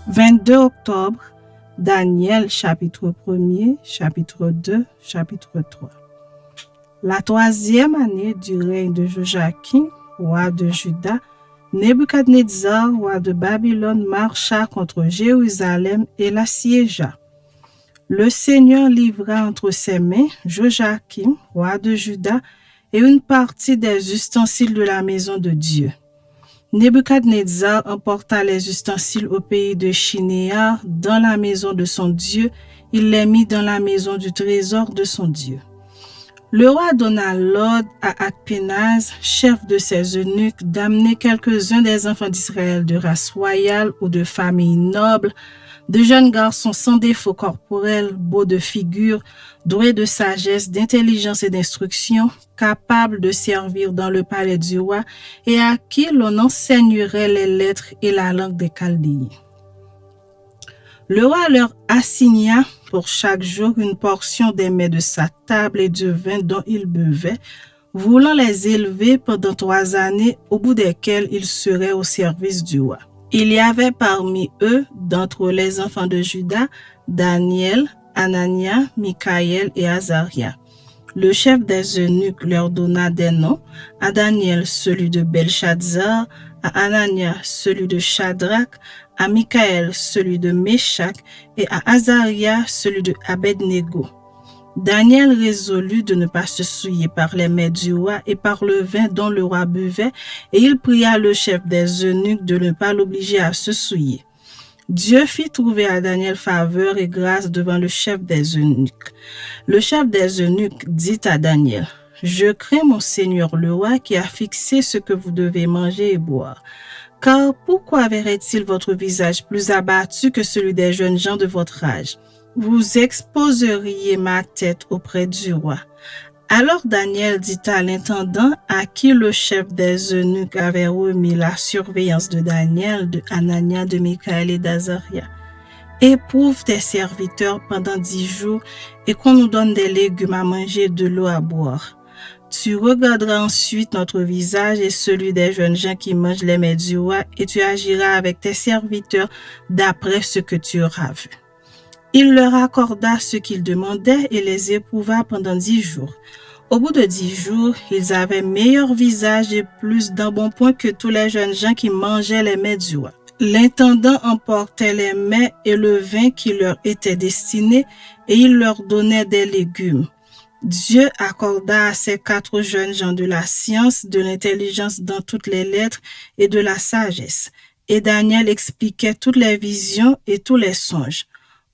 22 octobre, Daniel chapitre 1er, chapitre 2, chapitre 3. La 3e année du règne de Joachim, roi de Juda, Nebuchadnezzar, roi de Babylone, marcha contre Jérusalem et l'assiégea. Le Seigneur livra entre ses mains Joachim, roi de Juda, et une partie des ustensiles de la maison de Dieu. Nebuchadnezzar emporta les ustensiles au pays de Shinéar, dans la maison de son Dieu. Il les mit dans la maison du trésor de son Dieu. Le roi donna l'ordre à Akpénaz, chef de ses eunuques, d'amener quelques-uns des enfants d'Israël de race royale ou de famille noble, de jeunes garçons sans défaut corporel, beaux de figure, doués de sagesse, d'intelligence et d'instruction, capables de servir dans le palais du roi et à qui l'on enseignerait les lettres et la langue des Chaldéens. Le roi leur assigna pour chaque jour une portion des mets de sa table et du vin dont ils buvaient, voulant les élever pendant 3 années, au bout desquelles ils seraient au service du roi. Il y avait parmi eux, d'entre les enfants de Juda, Daniel, Anania, Mikaël et Azaria. Le chef des eunuques leur donna des noms, à Daniel celui de Belshazzar, à Anania celui de Shadrach, à Mikaël celui de Méshach et à Azaria celui de Abednego. Daniel résolut de ne pas se souiller par les mets du roi et par le vin dont le roi buvait, et il pria le chef des eunuques de ne pas l'obliger à se souiller. Dieu fit trouver à Daniel faveur et grâce devant le chef des eunuques. Le chef des eunuques dit à Daniel, « Je crains mon Seigneur le roi qui a fixé ce que vous devez manger et boire. Car pourquoi verrait-il votre visage plus abattu que celui des jeunes gens de votre âge? Vous exposeriez ma tête auprès du roi. » Alors Daniel dit à l'intendant à qui le chef des eunuques avait remis la surveillance de Daniel, de Anania, de Mikaël et d'Azaria, « Éprouve tes serviteurs pendant 10 jours et qu'on nous donne des légumes à manger et de l'eau à boire. Tu regarderas ensuite notre visage et celui des jeunes gens qui mangent les mets du roi et tu agiras avec tes serviteurs d'après ce que tu auras vu. » Il leur accorda ce qu'ils demandaient et les éprouva pendant 10 jours. Au bout de 10 jours, ils avaient meilleur visage et plus d'embonpoint que tous les jeunes gens qui mangeaient les mets du roi. L'intendant emportait les mets et le vin qui leur étaient destinés et il leur donnait des légumes. Dieu accorda à ces 4 jeunes gens de la science, de l'intelligence dans toutes les lettres et de la sagesse. Et Daniel expliquait toutes les visions et tous les songes.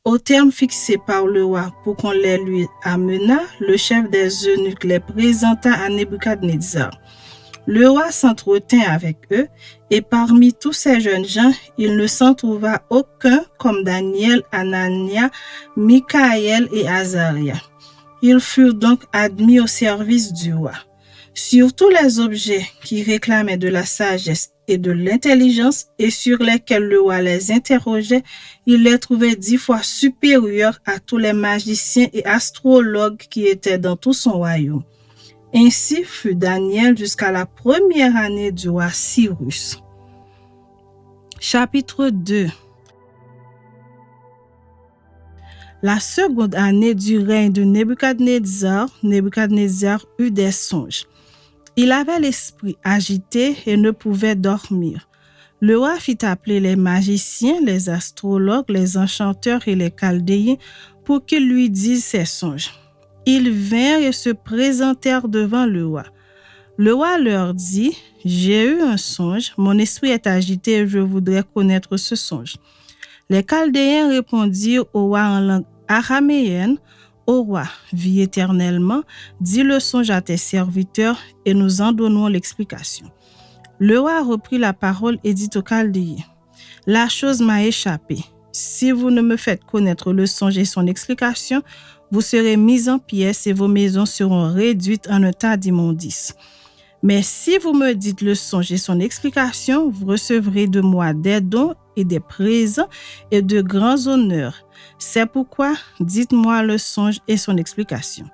Au terme fixé par le roi pour qu'on les lui amenât, le chef des eunuques les présenta à Nebuchadnezzar. Le roi s'entretint avec eux, et parmi tous ces jeunes gens, il ne s'en trouva aucun comme Daniel, Anania, Mikaël et Azaria. Ils furent donc admis au service du roi. Sur tous les objets qui réclamaient de la sagesse et de l'intelligence et sur lesquels le roi les interrogeait, il les trouvait 10 fois supérieurs à tous les magiciens et astrologues qui étaient dans tout son royaume. Ainsi fut Daniel jusqu'à la première année du roi Cyrus. Chapitre 2. La seconde année du règne de Nebuchadnezzar, Nebuchadnezzar eut des songes. Il avait l'esprit agité et ne pouvait dormir. Le roi fit appeler les magiciens, les astrologues, les enchanteurs et les chaldéens pour qu'ils lui disent ses songes. Ils vinrent et se présentèrent devant le roi. Le roi leur dit, « J'ai eu un songe, mon esprit est agité et je voudrais connaître ce songe. » Les Chaldéens répondirent au roi en langue araméenne, « Ô roi, vis éternellement, dis le songe à tes serviteurs et nous en donnons l'explication. » Le roi reprit la parole et dit aux Chaldéens, « La chose m'a échappé. Si vous ne me faites connaître le songe et son explication, vous serez mis en pièces et vos maisons seront réduites en un tas d'immondices. Mais si vous me dites le songe et son explication, vous recevrez de moi des dons et des présents et de grands honneurs. C'est pourquoi dites-moi le songe et son explication. »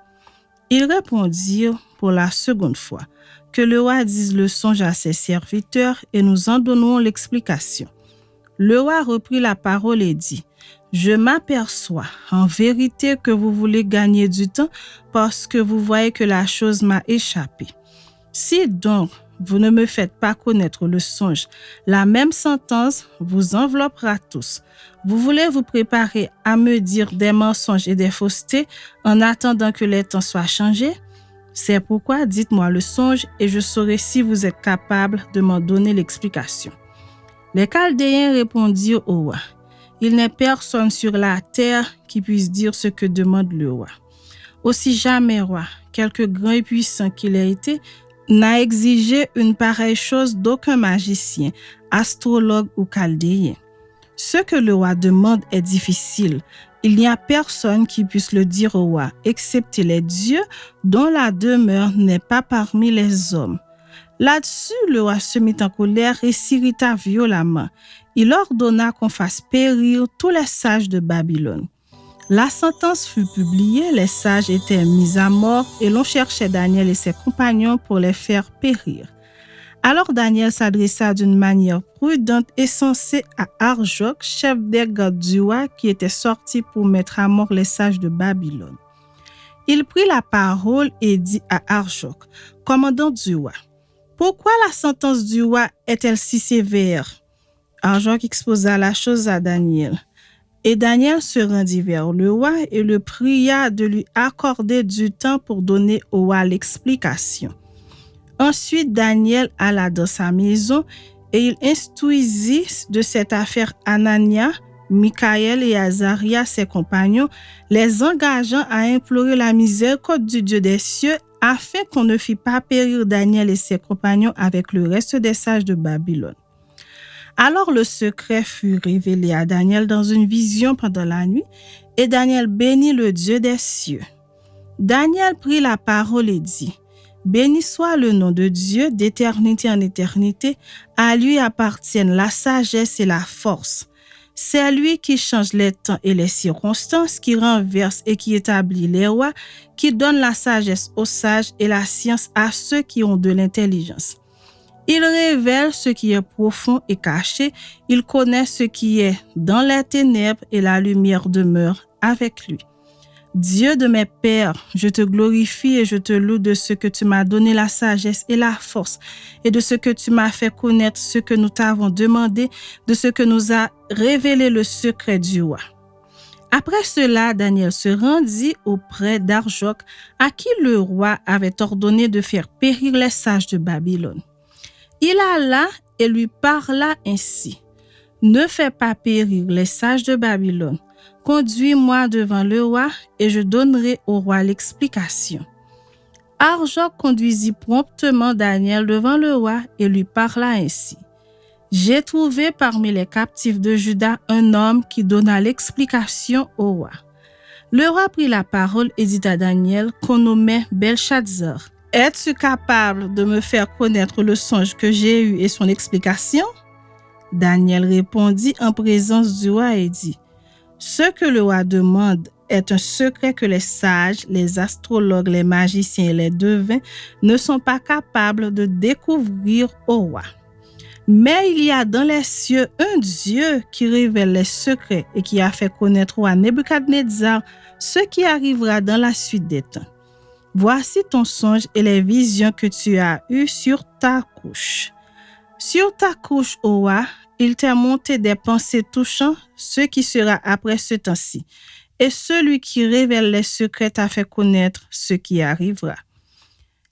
Ils répondirent pour la seconde fois, « Que le roi dise le songe à ses serviteurs et nous en donnons l'explication. » Le roi reprit la parole et dit, « Je m'aperçois en vérité que vous voulez gagner du temps parce que vous voyez que la chose m'a échappé. Si donc vous ne me faites pas connaître le songe, la même sentence vous enveloppera tous. Vous voulez vous préparer à me dire des mensonges et des faussetés en attendant que les temps soient changés? C'est pourquoi dites-moi le songe et je saurai si vous êtes capable de m'en donner l'explication. » Les Chaldéens répondirent au roi, « Il n'est personne sur la terre qui puisse dire ce que demande le roi. Aussi jamais roi, quelque grand et puissant qu'il ait été, n'a exigé une pareille chose d'aucun magicien, astrologue ou chaldéen. Ce que le roi demande est difficile. Il n'y a personne qui puisse le dire au roi, excepté les dieux dont la demeure n'est pas parmi les hommes. » Là-dessus, le roi se mit en colère et s'irrita violemment. Il ordonna qu'on fasse périr tous les sages de Babylone. La sentence fut publiée, les sages étaient mis à mort et l'on cherchait Daniel et ses compagnons pour les faire périr. Alors Daniel s'adressa d'une manière prudente et sensée à Arjoc, chef des gardes du roi, qui était sorti pour mettre à mort les sages de Babylone. Il prit la parole et dit à Arjoc, commandant du roi, « Pourquoi la sentence du roi est-elle si sévère ?» Arjoc exposa la chose à Daniel. Et Daniel se rendit vers le roi et le pria de lui accorder du temps pour donner au roi l'explication. Ensuite, Daniel alla dans sa maison et il instruisit de cette affaire Anania, Michaël et Azaria, ses compagnons, les engageant à implorer la miséricorde du Dieu des cieux afin qu'on ne fît pas périr Daniel et ses compagnons avec le reste des sages de Babylone. Alors le secret fut révélé à Daniel dans une vision pendant la nuit, et Daniel bénit le Dieu des cieux. Daniel prit la parole et dit, « Béni soit le nom de Dieu d'éternité en éternité, à lui appartiennent la sagesse et la force. C'est lui qui change les temps et les circonstances, qui renverse et qui établit les rois, qui donne la sagesse aux sages et la science à ceux qui ont de l'intelligence. Il révèle ce qui est profond et caché, il connaît ce qui est dans les ténèbres et la lumière demeure avec lui. Dieu de mes pères, je te glorifie et je te loue de ce que tu m'as donné la sagesse et la force, et de ce que tu m'as fait connaître ce que nous t'avons demandé, de ce que nous a révélé le secret du roi. » Après cela, Daniel se rendit auprès d'Arjoc, à qui le roi avait ordonné de faire périr les sages de Babylone. Il alla et lui parla ainsi, « Ne fais pas périr les sages de Babylone. Conduis-moi devant le roi et je donnerai au roi l'explication. » Arjoc conduisit promptement Daniel devant le roi et lui parla ainsi. « J'ai trouvé parmi les captifs de Juda un homme qui donna l'explication au roi. » Le roi prit la parole et dit à Daniel qu'on nommait Belshazzar. « Es-tu capable de me faire connaître le songe que j'ai eu et son explication? » Daniel répondit en présence du roi et dit, « Ce que le roi demande est un secret que les sages, les astrologues, les magiciens et les devins ne sont pas capables de découvrir au roi. Mais il y a dans les cieux un Dieu qui révèle les secrets et qui a fait connaître au roi Nebuchadnezzar ce qui arrivera dans la suite des temps. Voici ton songe et les visions que tu as eues sur ta couche. Sur ta couche, ô roi, il t'est monté des pensées touchant ce qui sera après ce temps-ci, et celui qui révèle les secrets t'a fait connaître ce qui arrivera.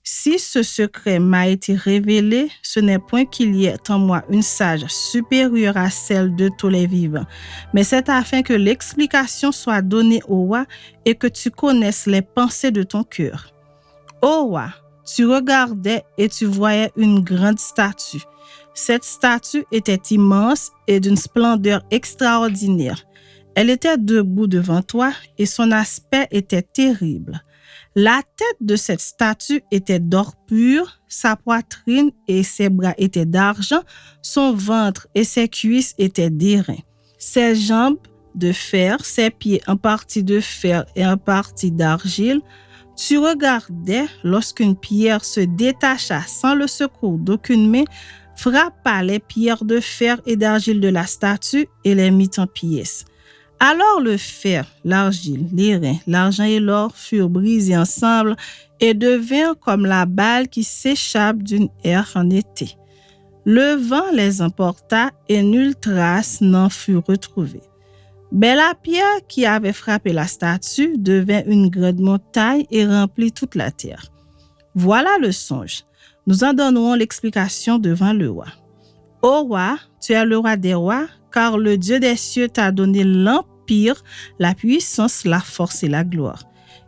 Si ce secret m'a été révélé, ce n'est point qu'il y ait en moi une sage supérieure à celle de tous les vivants, mais c'est afin que l'explication soit donnée au roi et que tu connaisses les pensées de ton cœur. Ô roi, tu regardais et tu voyais une grande statue. Cette statue était immense et d'une splendeur extraordinaire. Elle était debout devant toi et son aspect était terrible. La tête de cette statue était d'or pur, sa poitrine et ses bras étaient d'argent, son ventre et ses cuisses étaient d'airain. Ses jambes de fer, ses pieds en partie de fer et en partie d'argile. Tu regardais lorsqu'une pierre se détacha sans le secours d'aucune main, frappa les pierres de fer et d'argile de la statue et les mit en pièces. Alors le fer, l'argile, l'airain, l'argent et l'or furent brisés ensemble et devinrent comme la balle qui s'échappe d'une aire en été. Le vent les emporta et nulle trace n'en fut retrouvée. Mais la pierre qui avait frappé la statue devint une grande montagne et remplit toute la terre. Voilà le songe. Nous en donnerons l'explication devant le roi. Ô roi, tu es le roi des rois, car le Dieu des cieux t'a donné l'empire, la puissance, la force et la gloire.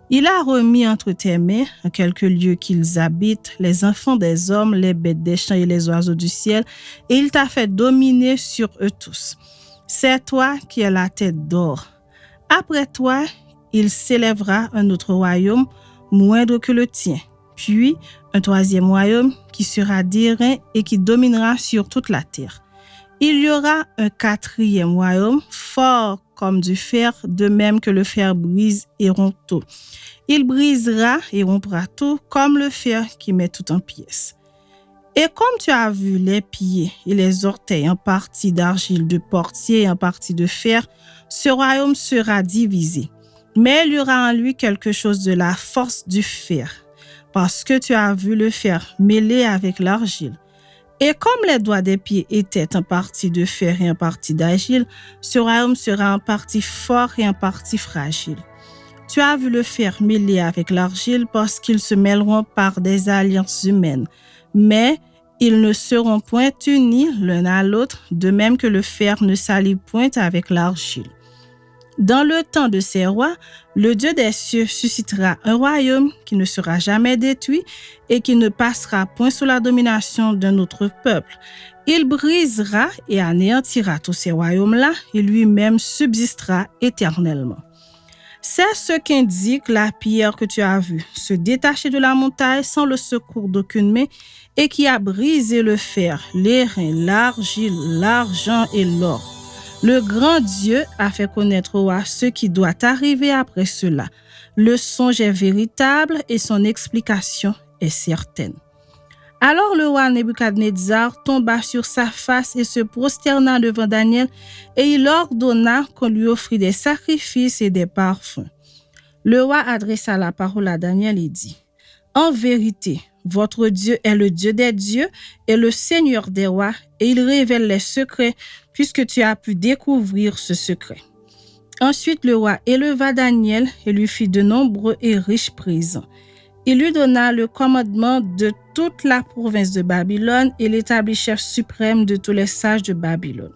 Il a remis entre tes mains, en quelques lieux qu'ils habitent, les enfants des hommes, les bêtes des champs et les oiseaux du ciel, et il t'a fait dominer sur eux tous. C'est toi qui es la tête d'or. Après toi, il s'élèvera un autre royaume, moindre que le tien, puis un troisième royaume qui sera d'airain et qui dominera sur toute la terre. Il y aura un quatrième royaume, fort comme du fer, de même que le fer brise et rompt tout. Il brisera et rompra tout, comme le fer qui met tout en pièces. Et comme tu as vu les pieds et les orteils en partie d'argile de portier et en partie de fer, ce royaume sera divisé. Mais il y aura en lui quelque chose de la force du fer, parce que tu as vu le fer mêlé avec l'argile. Et comme les doigts des pieds étaient en partie de fer et en partie d'argile, ce royaume sera en partie fort et en partie fragile. Tu as vu le fer mêlé avec l'argile parce qu'ils se mêleront par des alliances humaines. Mais ils ne seront point unis l'un à l'autre, de même que le fer ne s'allie point avec l'argile. Dans le temps de ces rois, le Dieu des cieux suscitera un royaume qui ne sera jamais détruit et qui ne passera point sous la domination d'un autre peuple. Il brisera et anéantira tous ces royaumes-là et lui-même subsistera éternellement. C'est ce qu'indique la pierre que tu as vue se détacher de la montagne sans le secours d'aucune main et qui a brisé le fer, l'airain, l'argile, l'argent et l'or. Le grand Dieu a fait connaître au roi ce qui doit arriver après cela. Le songe est véritable et son explication est certaine. Alors le roi Nebuchadnezzar tomba sur sa face et se prosterna devant Daniel, et il ordonna qu'on lui offrit des sacrifices et des parfums. Le roi adressa la parole à Daniel et dit: En vérité, votre Dieu est le Dieu des dieux et le Seigneur des rois, et il révèle les secrets, puisque tu as pu découvrir ce secret. Ensuite, le roi éleva Daniel et lui fit de nombreux et riches présents. Il lui donna le commandement de toute la province de Babylone et l'établit chef suprême de tous les sages de Babylone.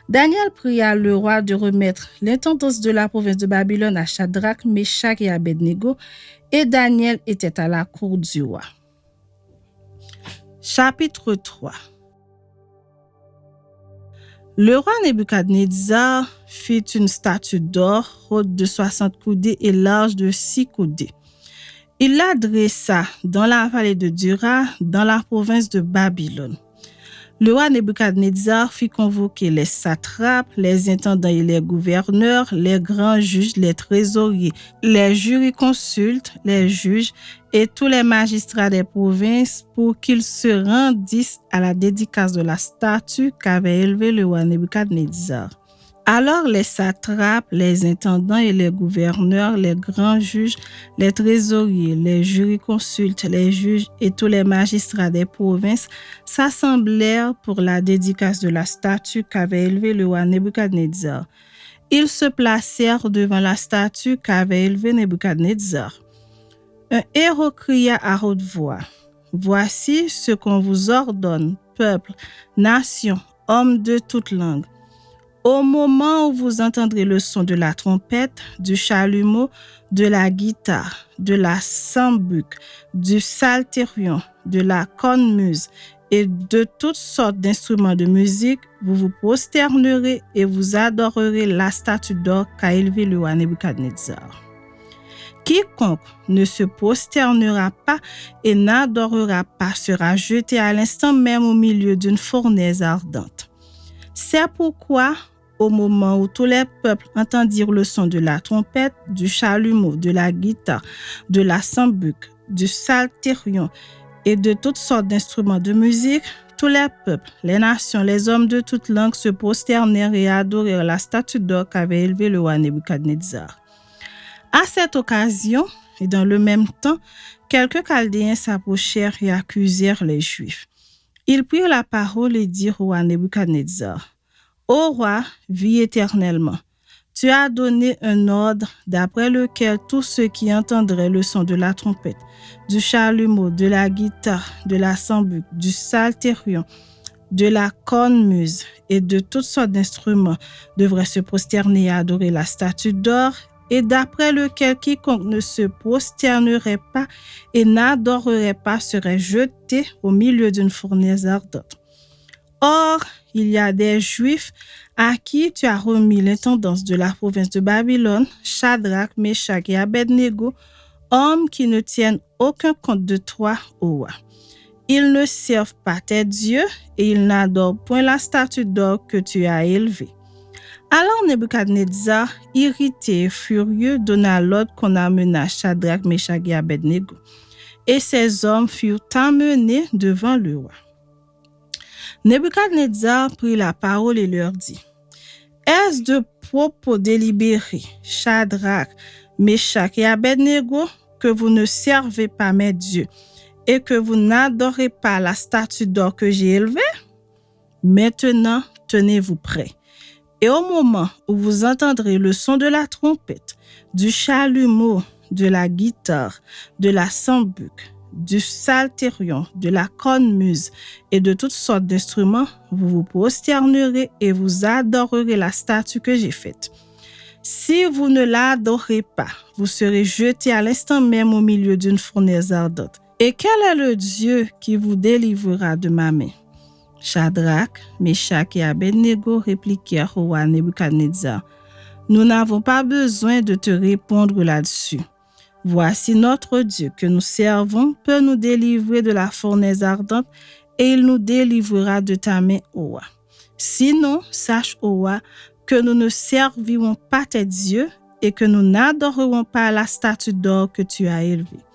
Daniel pria le roi de remettre l'intendance de la province de Babylone à Shadrach, Meshach et Abednego, et Daniel était à la cour du roi. Chapitre 3. Le roi Nebuchadnezzar fit une statue d'or haute de 60 coudées et large de 6 coudées. Il la dressa dans la vallée de Dura, dans la province de Babylone. Le roi Nebuchadnezzar fit convoquer les satrapes, les intendants et les gouverneurs, les grands juges, les trésoriers, les jurisconsultes, les juges et tous les magistrats des provinces pour qu'ils se rendissent à la dédicace de la statue qu'avait élevée le roi Nebuchadnezzar. Alors les satrapes, les intendants et les gouverneurs, les grands juges, les trésoriers, les jurisconsultes, les juges et tous les magistrats des provinces s'assemblèrent pour la dédicace de la statue qu'avait élevée le roi Nebuchadnezzar. Ils se placèrent devant la statue qu'avait élevée Nebuchadnezzar. Un héros cria à haute voix: « Voici ce qu'on vous ordonne, peuple, nation, hommes de toute langue. Au moment où vous entendrez le son de la trompette, du chalumeau, de la guitare, de la sambuc, du psalterion, de la cornemuse et de toutes sortes d'instruments de musique, vous vous prosternerez et vous adorerez la statue d'or qu'a élevée le roi Nebuchadnezzar. Quiconque ne se prosternera pas et n'adorera pas sera jeté à l'instant même au milieu d'une fournaise ardente. C'est pourquoi, au moment où tous les peuples entendirent le son de la trompette, du chalumeau, de la guitare, de la sambuc, du psalterion et de toutes sortes d'instruments de musique, Tous les peuples, les nations, les hommes de toutes langues se prosternèrent et adorèrent la statue d'or qu'avait élevée le roi Nebuchadnezzar. À cette occasion, et dans le même temps, quelques Chaldéens s'approchèrent et accusèrent les Juifs. Ils prirent la parole et dirent au roi Nebuchadnezzar: « Ô roi, vis éternellement. Tu as donné un ordre d'après lequel tous ceux qui entendraient le son de la trompette, du chalumeau, de la guitare, de la sambuc, du psalterion, de la cornemuse et de toutes sortes d'instruments devraient se prosterner et adorer la statue d'or, et d'après lequel quiconque ne se prosternerait pas et n'adorerait pas serait jeté au milieu d'une fournaise ardente. Or, il y a des Juifs à qui tu as remis l'intendance de la province de Babylone, Shadrach, Meshach et Abednego, hommes qui ne tiennent aucun compte de toi, ô roi. Ils ne servent pas tes dieux et ils n'adorent point la statue d'or que tu as élevée. » Alors Nebuchadnezzar, irrité et furieux, donna l'ordre qu'on amena Shadrach, Meshach et Abednego. Et ces hommes furent amenés devant le roi. Nebuchadnezzar prit la parole et leur dit: « Est-ce de propos délibérés, Shadrach, Meshach et Abednego, que vous ne servez pas mes dieux et que vous n'adorez pas la statue d'or que j'ai élevée? Maintenant, tenez-vous prêts. Et au moment où vous entendrez le son de la trompette, du chalumeau, de la guitare, de la sambuc, du psalterion, de la cornemuse et de toutes sortes d'instruments, vous vous prosternerez et vous adorerez la statue que j'ai faite. Si vous ne l'adorez pas, vous serez jetés à l'instant même au milieu d'une fournaise ardente. Et quel est le Dieu qui vous délivrera de ma main? » Shadrach, Meshach et Abednego répliquèrent au roi Nebuchadnezzar: « Nous n'avons pas besoin de te répondre là-dessus. Voici notre Dieu que nous servons peut nous délivrer de la fournaise ardente et il nous délivrera de ta main, ô roi. Sinon, sache, ô roi, que nous ne servirons pas tes dieux et que nous n'adorerons pas la statue d'or que tu as élevée. »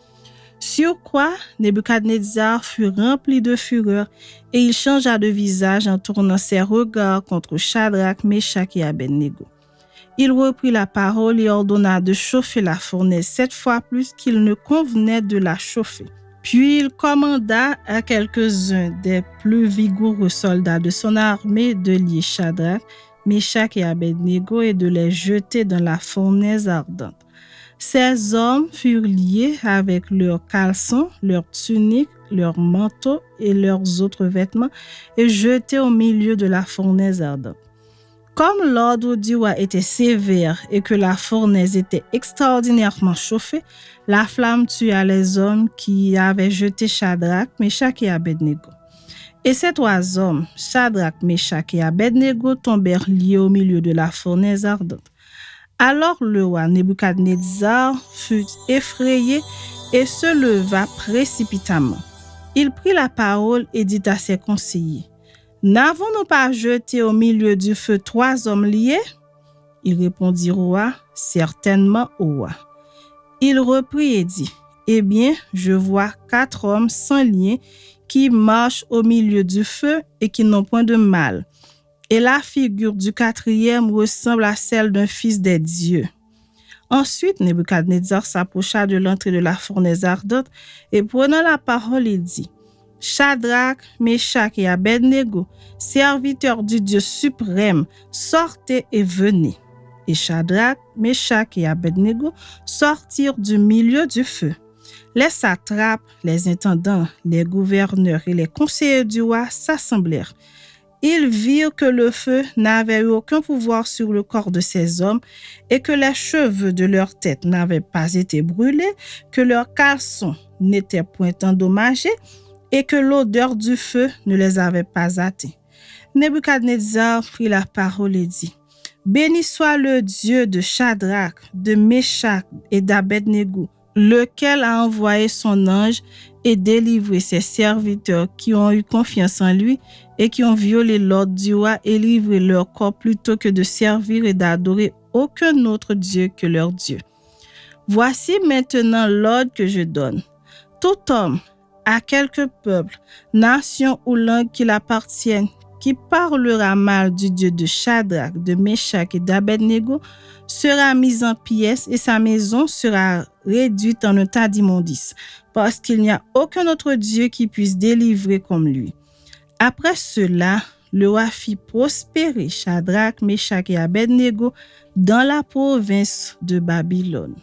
Sur quoi Nebuchadnezzar fut rempli de fureur et il changea de visage en tournant ses regards contre Shadrach, Meshach et Abednego. Il reprit la parole et ordonna de chauffer la fournaise 7 fois plus qu'il ne convenait de la chauffer. Puis il commanda à quelques-uns des plus vigoureux soldats de son armée de lier Shadrach, Meshach et Abednego et de les jeter dans la fournaise ardente. Ces hommes furent liés avec leurs caleçons, leurs tuniques, leurs manteaux et leurs autres vêtements et jetés au milieu de la fournaise ardente. Comme l'ordre du roi était sévère et que la fournaise était extraordinairement chauffée, la flamme tua les hommes qui avaient jeté Shadrach, Meshach et Abednego. Et ces 3 hommes, Shadrach, Meshach et Abednego, tombèrent liés au milieu de la fournaise ardente. Alors le roi Nebuchadnezzar fut effrayé et se leva précipitamment. Il prit la parole et dit à ses conseillers: « N'avons-nous pas jeté au milieu du feu 3 hommes liés? » Ils répondirent au roi: « Certainement, ô roi. » Il reprit et dit: « Eh bien, je vois 4 hommes sans lien qui marchent au milieu du feu et qui n'ont point de mal. Et la figure du 4e ressemble à celle d'un fils des dieux. » Ensuite, Nebuchadnezzar s'approcha de l'entrée de la fournaise ardente et prenant la parole, il dit: « Shadrach, Meshach et Abednego, serviteurs du Dieu suprême, sortez et venez. » Et Shadrach, Meshach et Abednego sortirent du milieu du feu. Les satrapes, les intendants, les gouverneurs et les conseillers du roi s'assemblèrent. Ils virent que le feu n'avait eu aucun pouvoir sur le corps de ces hommes et que les cheveux de leur tête n'avaient pas été brûlés, que leurs caleçons n'étaient point endommagés et que l'odeur du feu ne les avait pas atteints. Nebuchadnezzar prit la parole et dit: « Béni soit le Dieu de Shadrach, de Meshach et d'Abednego, lequel a envoyé son ange et délivré ses serviteurs qui ont eu confiance en lui et qui ont violé l'ordre du roi et livré leur corps plutôt que de servir et d'adorer aucun autre Dieu que leur Dieu. Voici maintenant l'ordre que je donne. Tout homme à quelque peuple, nation ou langue qu'il appartienne, qui parlera mal du Dieu de Shadrach, de Meshach et d'Abednego, sera mis en pièces et sa maison sera réduite en un tas d'immondices, parce qu'il n'y a aucun autre Dieu qui puisse délivrer comme lui. Après cela, le roi fit prospérer Shadrach, Meshach et Abednego dans la province de Babylone.